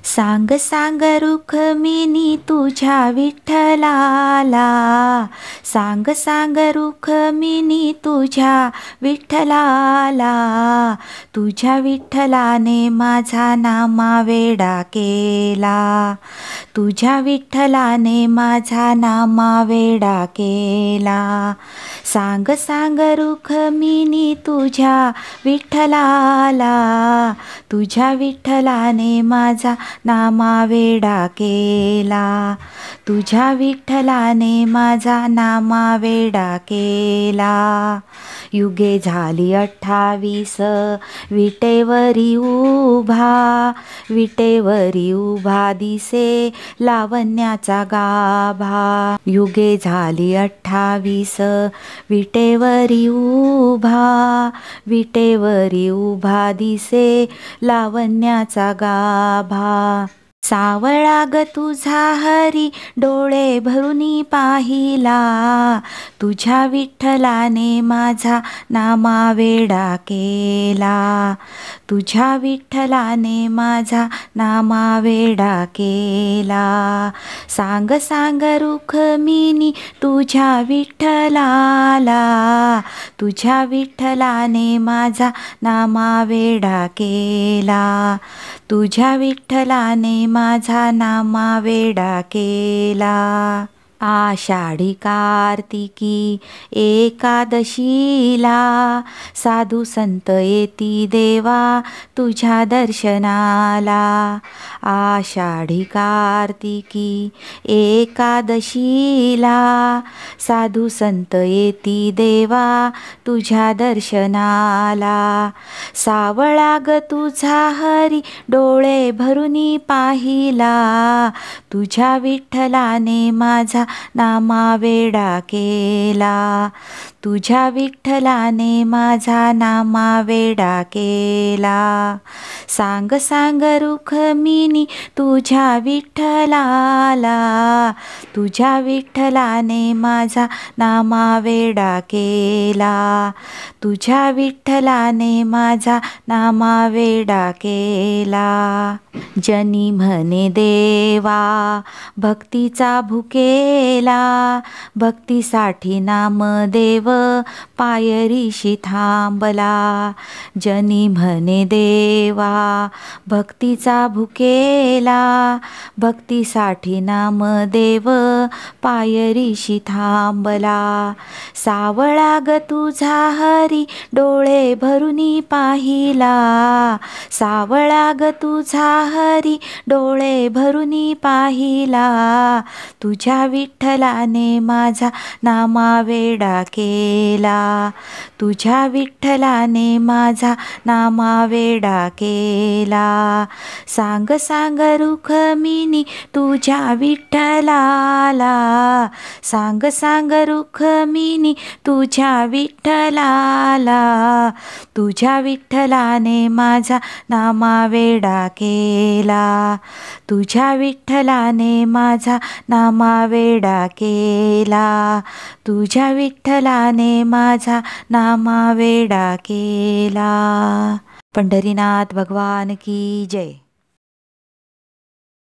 सांग सांग रुक्मिणी तुझ्या विठ्ठलाला, सांग सांग रुक्मिणी तुझ्या विठ्ठलाला, तुझ्या विठ्ठलाने माझा नामावेडा केला, तुझ्या विठ्ठलाने माझा नामावेडा केला. सांग सांग रुक्मिणी तुझ्या विठ्ठलाला, तुझ्या विठ्ठलाने माझा नामावेडा केला, तुझ्या विठ्ठलाने माझा नामावेडा केला. युगे झाली 28 विटेवरी उभा, विटेवरी उभा दिसे लावण्याचा गाभा. युगे झाली 28 विटेवरी उभा, विटेवरी उभा दिसे लावण्याचा गाभा. सावळा ग तुझा हरी डोळे भरुनी पाहिला, तुझ्या विठ्ठलाने माझा नामावेडा केला, तुझ्या विठ्ठलाने माझा नामावेडा केला. सांग सांग रुक्मिणी तुझ्या विठ्ठलाला, तुझ्या विठ्ठलाने माझा नामावेडा केला, तुझ्या विठ्ठलाने माझा नामावेडा केला. आषाढी कार्तिकी एकादशीला साधू संत येती देवा तुझ्या दर्शनाला. आषाढी कार्तिकी एकादशीला साधू संत येती देवा तुझ्या दर्शनाला. सावळा ग तुझा हरी डोळे भरुनी पाहिला, तुझ्या विठ्ठलाने माझा नामावेडा केला, तुझ्या विठ्ठलाने माझा नामावेडा केला. सांग सांग रुक्मिणी तुझ्या विठ्ठलाला, तुझ्या विठ्ठलाने माझा नामावेडा केला, तुझ्या विठ्ठलाने माझा नामावेडा केला. जनी म्हणे देवा भक्तीचा भुकेला, भक्तीसाठी नामदेव पायरीशी थांबला. जनी म्हणे देवा भक्तीचा भुकेला, भक्तीसाठी नामदेव पायरीशी थांबला. सावळा ग तुझा हरी डोळे भरुनी पाहिला, सावळा ग तुझा हरी डोळे भरुनी पाहिला, तुझ्या विठ्ठलाने माझा नामावेडा केला, तुझ्या विठ्ठलाने माझा नामावेडा केला. सांग सांग रुक्मिणी तुझ्या विठ्ठलाला, सांग सांग रुक्मिणी तुझ्या विठ्ठलाला, तुझ्या विठ्ठलाने माझा नामावेडा केला, तुझ्या विठ्ठलाने माझा नामावेडा केला, तुझ्या विठ्ठलाने माझा नामावेडा केला. पंढरीनाथ भगवान की जय.